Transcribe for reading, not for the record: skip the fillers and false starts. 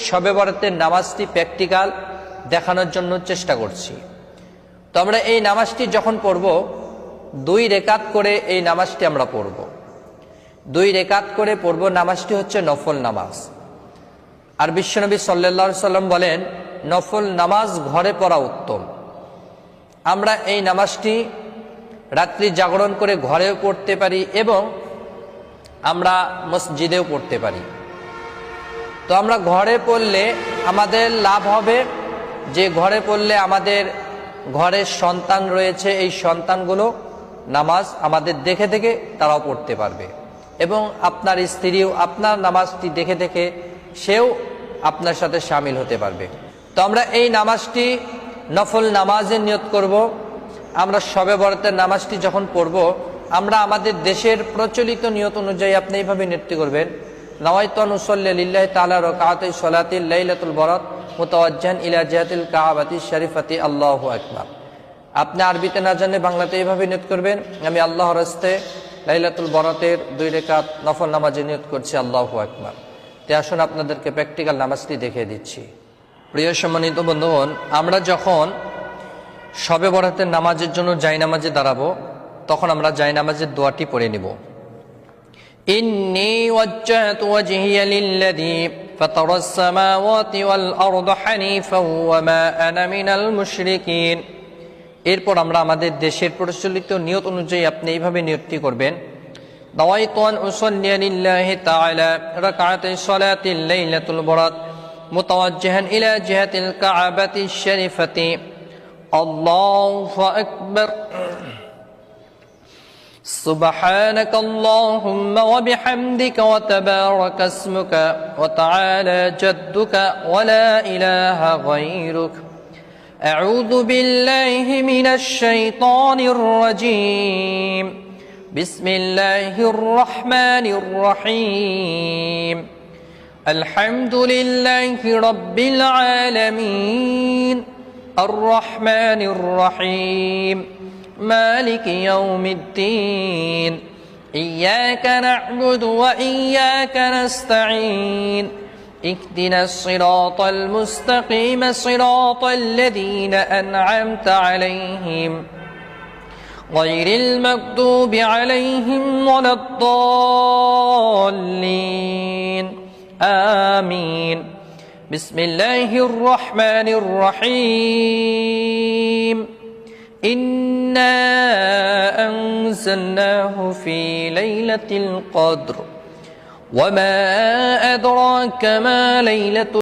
শবে বরাতের নামাজটি প্র্যাকটিক্যাল দেখানোর জন্য চেষ্টা করছি। তো আমরা এই নামাজটি যখন পড়ব 2 রেকাত করে এই নামাজটি আমরা পড়ব। 2 রেকাত করে পড়ব। নামাজটি হচ্ছে নফল নামাজ। আর বিশ্বনবী সাল্লাল্লাহু আলাইহি সাল্লাম বলেন নফল নামাজ ঘরে পড়া উত্তম। আমরা এই নামাজটি রাত্রি জাগরণ করে ঘরেও পড়তে পারি এবং আমরা মসজিদেও পড়তে পারি। তো আমরা ঘরে পড়লে আমাদের লাভ হবে যে ঘরে পড়লে আমাদের ঘরের সন্তান রয়েছে, এই সন্তানগুলো নামাজ আমাদের দেখে দেখে তারাও পড়তে পারবে এবং আপনার স্ত্রীও আপনার নামাজটি দেখে দেখে সেও আপনার সাথে শামিল হতে পারবে। তো আমরা এই নামাজটি নফল নামাজের নিয়ত করব। আমরা শবে বরাতের নামাজটি যখন পড়ব আমরা আমাদের দেশের প্রচলিত নিয়ত অনুযায়ী আপনি এইভাবে নিয়ত করবেন, নাওয়াইতু আন উসাল্লি লিল্লাহি তাআলা রাকাতাই সালাতিল লাইলাতুল বরাত মুতাওয়াজ্জিহান ইলা জিহাতিল কাবাতিশ শরীফাতি আল্লাহু আকবার। আপনি আরবিতে না জানলে বাংলাতে এইভাবে নিয়ত করবেন, আমি আল্লাহর রাস্তে লাইলাতুল বরাতের 2 রাকাত নফল নামাজে নিয়ত করছি আল্লাহু আকবার। তে আসুন আপনাদেরকে প্র্যাকটিক্যাল নামাজটি দেখিয়ে দিচ্ছি। প্রিয় সম্মানিত বন্ধুগণ, আমরা যখন শবে বরাতের নামাজের জন্য জায়নামাজে দাঁড়াবো তখন আমরা জায়নামাজের দোয়াটি পড়ে নিব। ইন্নী ওয়াজ্জাহতু ওয়াজহিয়া লিল্লাযী ফাতারাস সামাওয়াতি ওয়াল আরদা হানিফাও ওয়া মা আনা মিনাল মুশরিকিন। এরপর আমরা আমাদের দেশের প্রচলিত নিয়ত অনুযায়ী আপনি এইভাবে নিয়তটি করবেন, নাওয়াইতু আন উসাল্লি লিল্লাহি তাআলা রাকাতাই সালাতিল লাইলাতুল বরাত মুতাওয়াজ্জিহান ইলা জিহাতিল কাবাতিশ শরীফাতি আল্লাহু আকবার। سبحانك اللهم وبحمدك وتبارك اسمك وتعالى جدك ولا إله غيرك. أعوذ بالله من الشيطان الرجيم. بسم الله الرحمن الرحيم. الحمد لله رب العالمين الرحمن الرحيم مالك يوم الدين إياك نعبد وإياك نستعين اهدنا الصراط المستقيم صراط الذين أنعمت عليهم غير المغضوب عليهم ولا الضالين آمين. بسم الله الرحمن الرحيم. إنا أنزلناه في ليلة القدر وما أدراك ما ليلة